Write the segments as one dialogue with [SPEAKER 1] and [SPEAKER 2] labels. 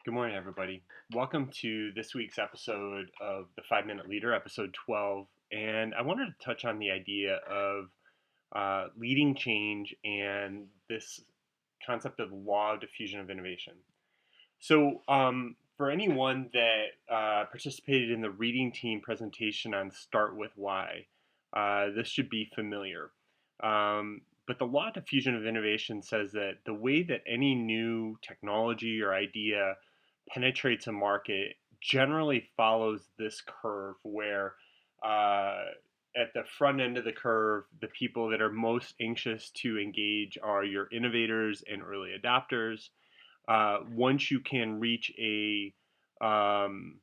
[SPEAKER 1] Good morning, everybody. Welcome to this week's episode of the 5 Minute Leader, episode 12. And I wanted to touch on the idea of leading change and this concept of the law of diffusion of innovation. For anyone that participated in the reading team presentation on Start With Why, this should be familiar. But the law of diffusion of innovation says that the way that any new technology or idea penetrates a market generally follows this curve where uh, at the front end of the curve, the people that are most anxious to engage are your innovators and early adopters. Once you can reach a um,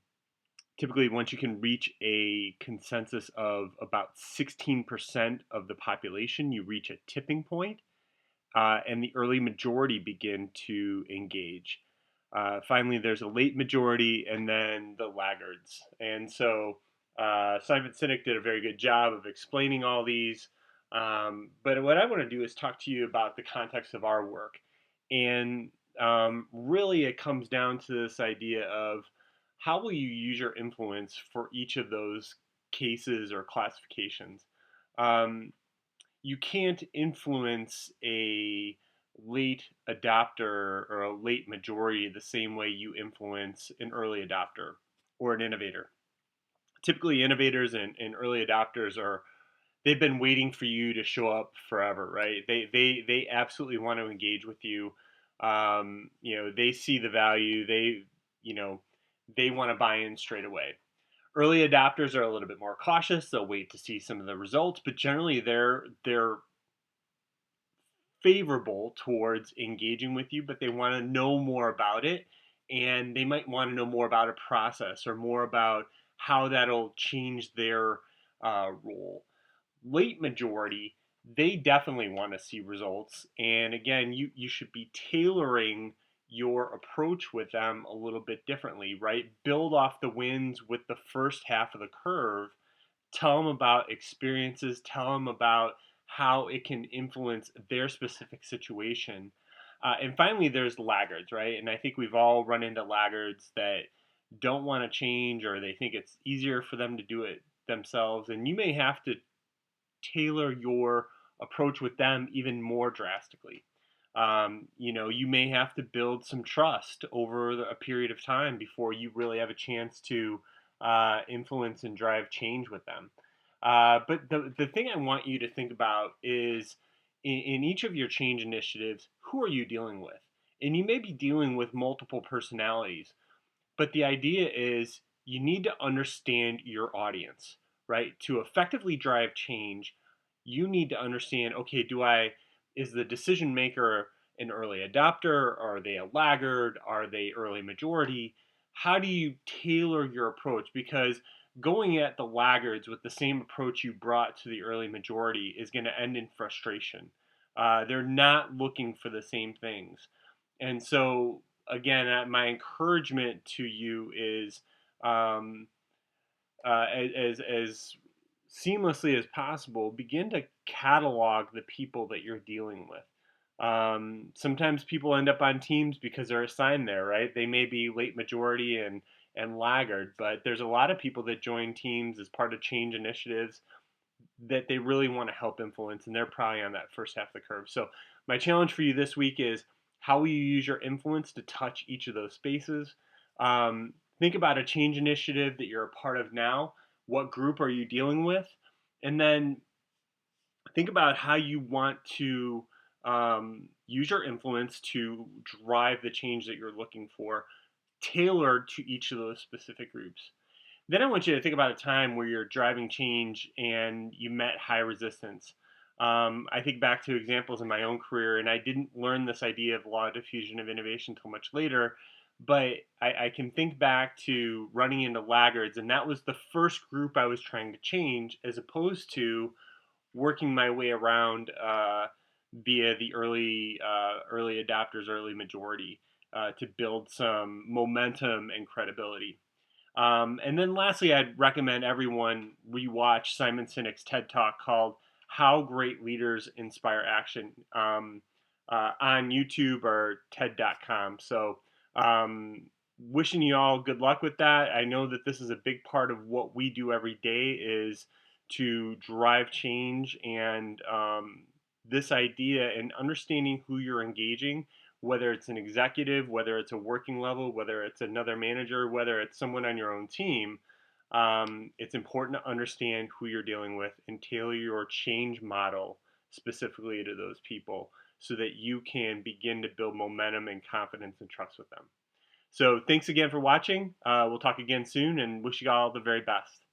[SPEAKER 1] Typically once you can reach a consensus of about 16% of the population, you reach a tipping point, and the early majority begin to engage. Finally, there's a late majority, and then the laggards. And so Simon Sinek did a very good job of explaining all these. But what I want to do is talk to you about the context of our work. And really, it comes down to this idea of how will you use your influence for each of those cases or classifications. Um, you can't influence a late adopter or a late majority the same way you influence an early adopter or an innovator. Typically, innovators and early adopters are they've been waiting for you to show up forever, right? They absolutely want to engage with you. They see the value. You know they want to buy in straight away. Early adopters are a little bit more cautious. They'll wait to see some of the results, but generally they're favorable towards engaging with you, but they want to know more about it. And they might want to know more about a process or more about how that'll change their role. Late majority, they definitely want to see results. And again, you should be tailoring your approach with them a little bit differently, right? Build off the wins with the first half of the curve. Tell them about experiences, tell them about how it can influence their specific situation. And finally, there's laggards, right? And I think we've all run into laggards that don't want to change or they think it's easier for them to do it themselves. And you may have to tailor your approach with them even more drastically. You may have to build some trust over a period of time before you really have a chance to influence and drive change with them. But the thing I want you to think about is in each of your change initiatives, who are you dealing with? And you may be dealing with multiple personalities, but the idea is you need to understand your audience, right? To effectively drive change, you need to understand, okay, is the decision maker an early adopter? Are they a laggard? Are they early majority? How do you tailor your approach? Because going at the laggards with the same approach you brought to the early majority is going to end in frustration. They're not looking for the same things. And so again, my encouragement to you is um, as seamlessly as possible, begin to catalog the people that you're dealing with. Sometimes people end up on teams because they're assigned there, right? They may be late majority and laggard, but there's a lot of people that join teams as part of change initiatives that they really want to help influence, and they're probably on that first half of the curve. So, my challenge for you this week is how will you use your influence to touch each of those spaces? Think about a change initiative that you're a part of now. What group are you dealing with? And then think about how you want to use your influence to drive the change that you're looking for, tailored to each of those specific groups. Then I want you to think about a time where you're driving change and you met high resistance. I think back to examples in my own career, and I didn't learn this idea of law of diffusion of innovation until much later. But I can think back to running into laggards, and that was the first group I was trying to change, as opposed to working my way around via the early adopters, early majority, to build some momentum and credibility. And then lastly, I'd recommend everyone rewatch Simon Sinek's TED Talk called "How Great Leaders Inspire Action" on YouTube or TED.com. So wishing you all good luck with that. I know that this is a big part of what we do every day is to drive change, and this idea and understanding who you're engaging, whether it's an executive, whether it's a working level, whether it's another manager, whether it's someone on your own team. It's important to understand who you're dealing with and tailor your change model specifically to those people so that you can begin to build momentum and confidence and trust with them. So thanks again for watching. We'll talk again soon and wish you all the very best.